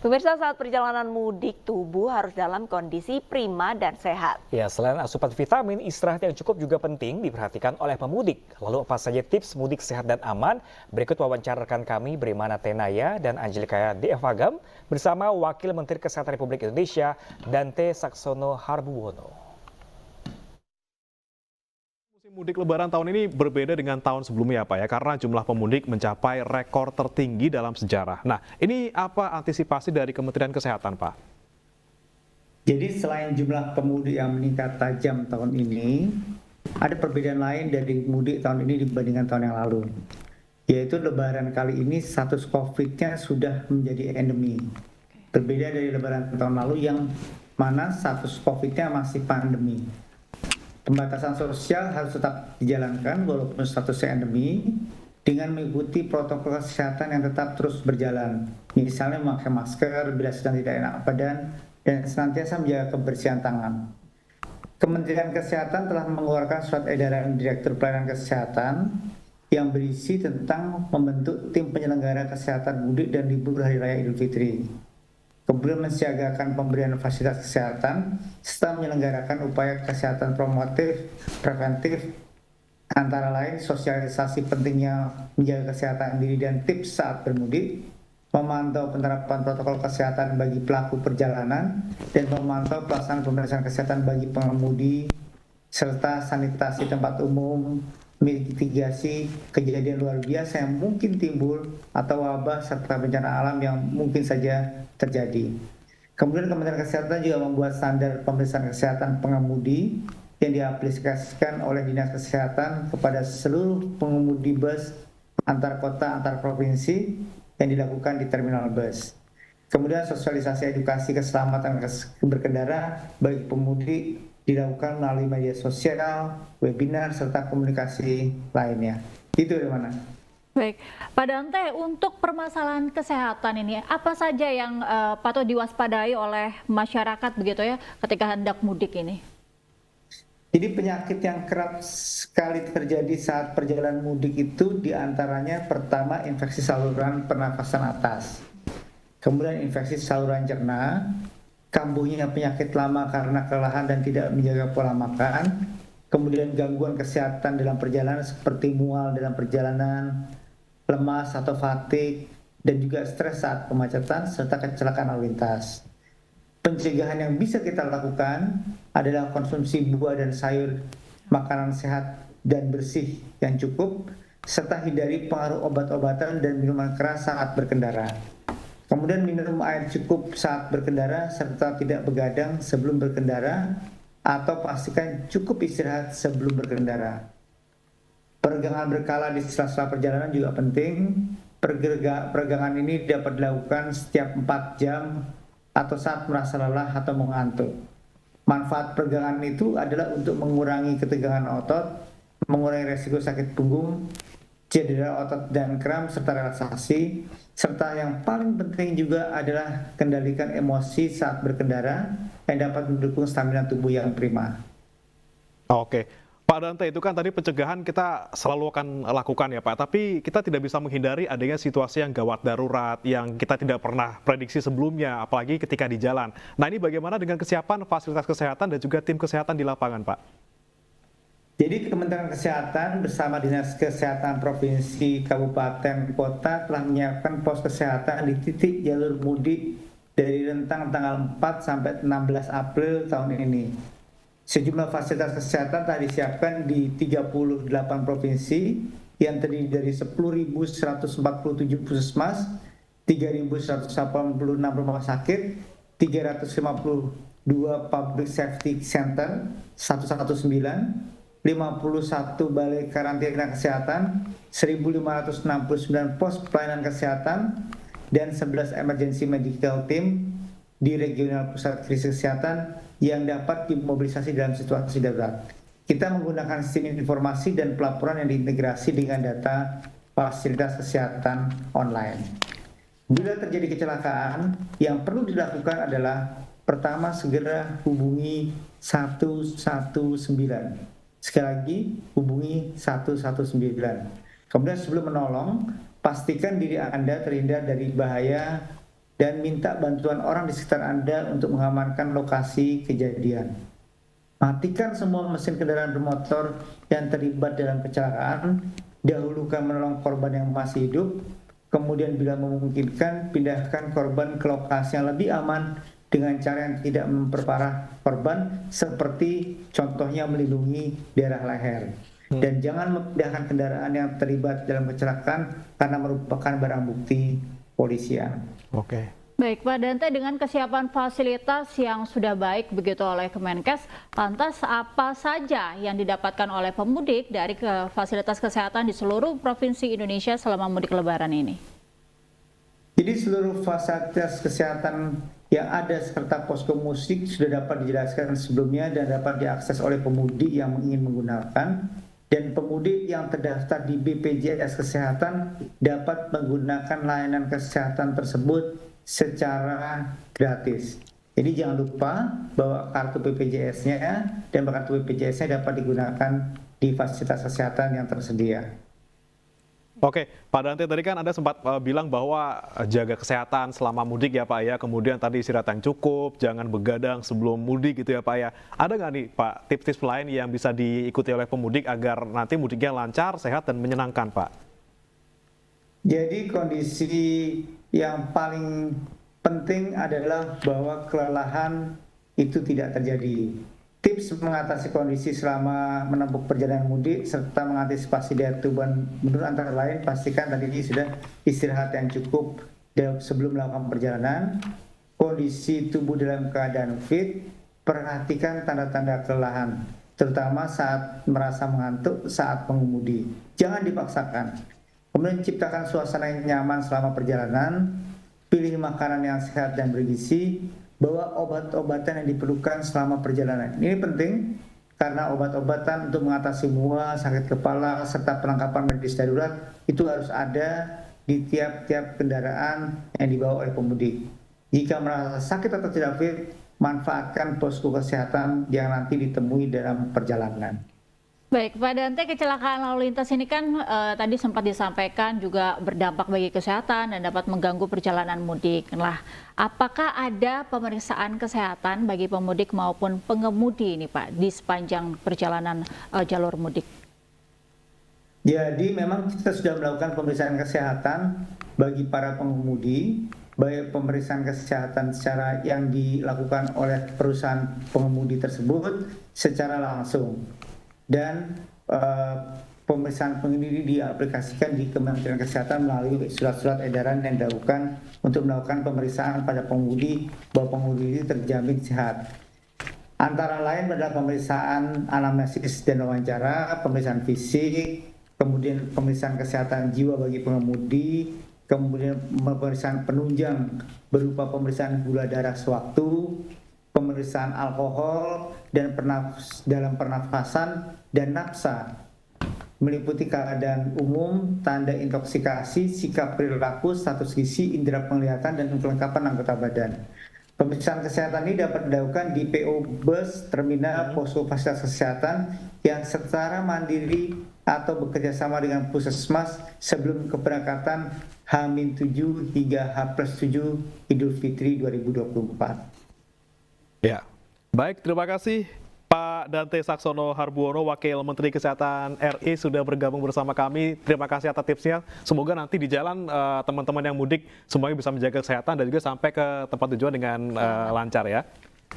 Pemirsa, saat perjalanan mudik, tubuh harus dalam kondisi prima dan sehat. Ya, selain asupan vitamin, istirahat yang cukup juga penting diperhatikan oleh pemudik. Lalu apa saja tips mudik sehat dan aman? Berikut wawancara rekan kami Brimana Tenaya dan Angelika Dievagam bersama Wakil Menteri Kesehatan Republik Indonesia Dante Saxono Harbuwono. Musim mudik Lebaran tahun ini berbeda dengan tahun sebelumnya Pak ya, karena jumlah pemudik mencapai rekor tertinggi dalam sejarah. Nah, ini apa antisipasi dari Kementerian Kesehatan Pak? Jadi selain jumlah pemudik yang meningkat tajam tahun ini, ada perbedaan lain dari mudik tahun ini dibandingkan tahun yang lalu. Yaitu Lebaran kali ini status COVID-nya sudah menjadi endemi. Berbeda dari Lebaran tahun lalu yang mana status COVID-nya masih pandemi. Pembatasan sosial harus tetap dijalankan walaupun statusnya endemi dengan mengikuti protokol kesehatan yang tetap terus berjalan. Misalnya memakai masker bila sedang tidak enak badan dan senantiasa menjaga kebersihan tangan. Kementerian Kesehatan telah mengeluarkan surat edaran Direktur Pelayanan Kesehatan yang berisi tentang membentuk tim penyelenggara kesehatan mudik dan libur Hari Raya Idul Fitri. Kemudian mensiagakan pemberian fasilitas kesehatan serta menyelenggarakan upaya kesehatan promotif, preventif, antara lain sosialisasi pentingnya menjaga kesehatan diri dan tips saat bermudik, memantau penerapan protokol kesehatan bagi pelaku perjalanan, dan memantau pelaksanaan pemeriksaan kesehatan bagi pengemudi, serta sanitasi tempat umum, mitigasi kejadian luar biasa yang mungkin timbul atau wabah serta bencana alam yang mungkin saja terjadi. Kemudian Kementerian Kesehatan juga membuat standar pemeriksaan kesehatan pengemudi yang diaplikasikan oleh Dinas Kesehatan kepada seluruh pengemudi bus antar kota, antar provinsi yang dilakukan di terminal bus. Kemudian sosialisasi edukasi keselamatan berkendara bagi pemudik dilakukan melalui media sosial, webinar, serta komunikasi lainnya. Itu dari mana? Baik, Pak Dante, untuk permasalahan kesehatan ini, apa saja yang patut diwaspadai oleh masyarakat begitu ya ketika hendak mudik ini? Jadi penyakit yang kerap sekali terjadi saat perjalanan mudik itu diantaranya pertama infeksi saluran pernafasan atas, kemudian infeksi saluran cerna, kambuhnya penyakit lama karena kelelahan dan tidak menjaga pola makan, kemudian gangguan kesehatan dalam perjalanan seperti mual dalam perjalanan, lemas atau fatigue, dan juga stres saat kemacetan, serta kecelakaan lalu lintas. Pencegahan yang bisa kita lakukan adalah konsumsi buah dan sayur, makanan sehat dan bersih yang cukup, serta hindari pengaruh obat-obatan dan minuman keras saat berkendara. Kemudian minum air cukup saat berkendara serta tidak begadang sebelum berkendara atau pastikan cukup istirahat sebelum berkendara. Peregangan berkala di sela-sela perjalanan juga penting. Peregangan ini dapat dilakukan setiap 4 jam atau saat merasa lelah atau mengantuk. Manfaat peregangan itu adalah untuk mengurangi ketegangan otot, mengurangi resiko sakit punggung, cedera otot dan kram, serta relaksasi, serta yang paling penting juga adalah kendalikan emosi saat berkendara yang dapat mendukung stamina tubuh yang prima. Oke, Pak Dante, itu kan tadi pencegahan kita selalu akan lakukan ya Pak, tapi kita tidak bisa menghindari adanya situasi yang gawat darurat yang kita tidak pernah prediksi sebelumnya, apalagi ketika di jalan. Nah, ini bagaimana dengan kesiapan fasilitas kesehatan dan juga tim kesehatan di lapangan Pak? Jadi Kementerian Kesehatan bersama Dinas Kesehatan Provinsi, Kabupaten, Kota telah menyiapkan pos kesehatan di titik jalur mudik dari rentang tanggal 4 sampai 16 April tahun ini. Sejumlah fasilitas kesehatan telah disiapkan di 38 provinsi yang terdiri dari 10.147 puskesmas, 3.186 rumah sakit, 352 public safety center, 119, 51 balai karantina kesehatan, 1.569 pos pelayanan kesehatan, dan 11 emergency medical team di regional pusat krisis kesehatan yang dapat dimobilisasi dalam situasi darurat. Kita menggunakan sistem informasi dan pelaporan yang diintegrasi dengan data fasilitas kesehatan online. Bila terjadi kecelakaan, yang perlu dilakukan adalah pertama segera hubungi 119. Sekali lagi, hubungi 119. Kemudian sebelum menolong, pastikan diri Anda terhindar dari bahaya dan minta bantuan orang di sekitar Anda untuk mengamankan lokasi kejadian. Matikan semua mesin kendaraan bermotor yang terlibat dalam kecelakaan, dahulukan menolong korban yang masih hidup, kemudian bila memungkinkan pindahkan korban ke lokasi yang lebih aman dengan cara yang tidak memperparah korban, seperti contohnya melindungi daerah leher. Dan jangan memindahkan kendaraan yang terlibat dalam kecelakaan karena merupakan barang bukti polisian. Oke. Baik Pak Dante, dengan kesiapan fasilitas yang sudah baik begitu oleh Kemenkes, lantas apa saja yang didapatkan oleh pemudik dari fasilitas kesehatan di seluruh provinsi Indonesia selama mudik Lebaran ini? Jadi seluruh fasilitas kesehatan yang ada serta posko musik sudah dapat dijelaskan sebelumnya dan dapat diakses oleh pemudik yang ingin menggunakan. Dan pemudik yang terdaftar di BPJS Kesehatan dapat menggunakan layanan kesehatan tersebut secara gratis. Jadi jangan lupa bahwa kartu BPJS-nya dan kartu BPJS-nya dapat digunakan di fasilitas kesehatan yang tersedia. Oke, Pak Dante, tadi kan Anda sempat bilang bahwa jaga kesehatan selama mudik ya Pak ya, kemudian tadi istirahat yang cukup, jangan begadang sebelum mudik gitu ya Pak ya. Ada nggak nih Pak tips-tips lain yang bisa diikuti oleh pemudik agar nanti mudiknya lancar, sehat, dan menyenangkan Pak? Jadi kondisi yang paling penting adalah bahwa kelelahan itu tidak terjadi. Tips mengatasi kondisi selama menempuh perjalanan mudik serta mengantisipasi daya tahan tubuh antara lain, pastikan tadi sudah istirahat yang cukup sebelum melakukan perjalanan, kondisi tubuh dalam keadaan fit, perhatikan tanda-tanda kelelahan, terutama saat merasa mengantuk saat mengemudi. Jangan dipaksakan. Kemudian ciptakan suasana yang nyaman selama perjalanan, pilih makanan yang sehat dan bergizi, bawa obat-obatan yang diperlukan selama perjalanan. Ini penting karena obat-obatan untuk mengatasi mual, sakit kepala, serta perlengkapan medis darurat itu harus ada di tiap-tiap kendaraan yang dibawa oleh pemudik. Jika merasa sakit atau tidak fit, manfaatkan posko kesehatan yang nanti ditemui dalam perjalanan. Baik, Pak Dante, kecelakaan lalu lintas ini kan tadi sempat disampaikan juga berdampak bagi kesehatan dan dapat mengganggu perjalanan mudik. Nah, apakah ada pemeriksaan kesehatan bagi pemudik maupun pengemudi ini Pak di sepanjang perjalanan jalur mudik? Jadi memang kita sudah melakukan pemeriksaan kesehatan bagi para pengemudi, baik pemeriksaan kesehatan secara yang dilakukan oleh perusahaan pengemudi tersebut secara langsung. Dan pemeriksaan pengemudi diaplikasikan di Kementerian Kesehatan melalui surat-surat edaran yang dilakukan untuk melakukan pemeriksaan pada pengemudi bahwa pengemudi itu terjamin sehat. Antara lain adalah pemeriksaan anamnesis dan wawancara, pemeriksaan fisik, kemudian pemeriksaan kesehatan jiwa bagi pengemudi, kemudian pemeriksaan penunjang berupa pemeriksaan gula darah sewaktu, pemeriksaan alkohol dan dalam pernafasan dan nafsa, meliputi keadaan umum, tanda intoksikasi, sikap perilaku, status gizi, indera penglihatan, dan kelengkapan anggota badan. Pemeriksaan kesehatan ini dapat dilakukan di PO bus, terminal, posko fasilitas kesehatan yang secara mandiri atau bekerjasama dengan puskesmas sebelum keberangkatan H-7 hingga H+7 Idul Fitri 2024. Ya, baik, terima kasih Pak Dante Saxono Harbuono, Wakil Menteri Kesehatan RI sudah bergabung bersama kami. Terima kasih atas tipsnya. Semoga nanti di jalan teman-teman yang mudik semuanya bisa menjaga kesehatan dan juga sampai ke tempat tujuan dengan lancar ya.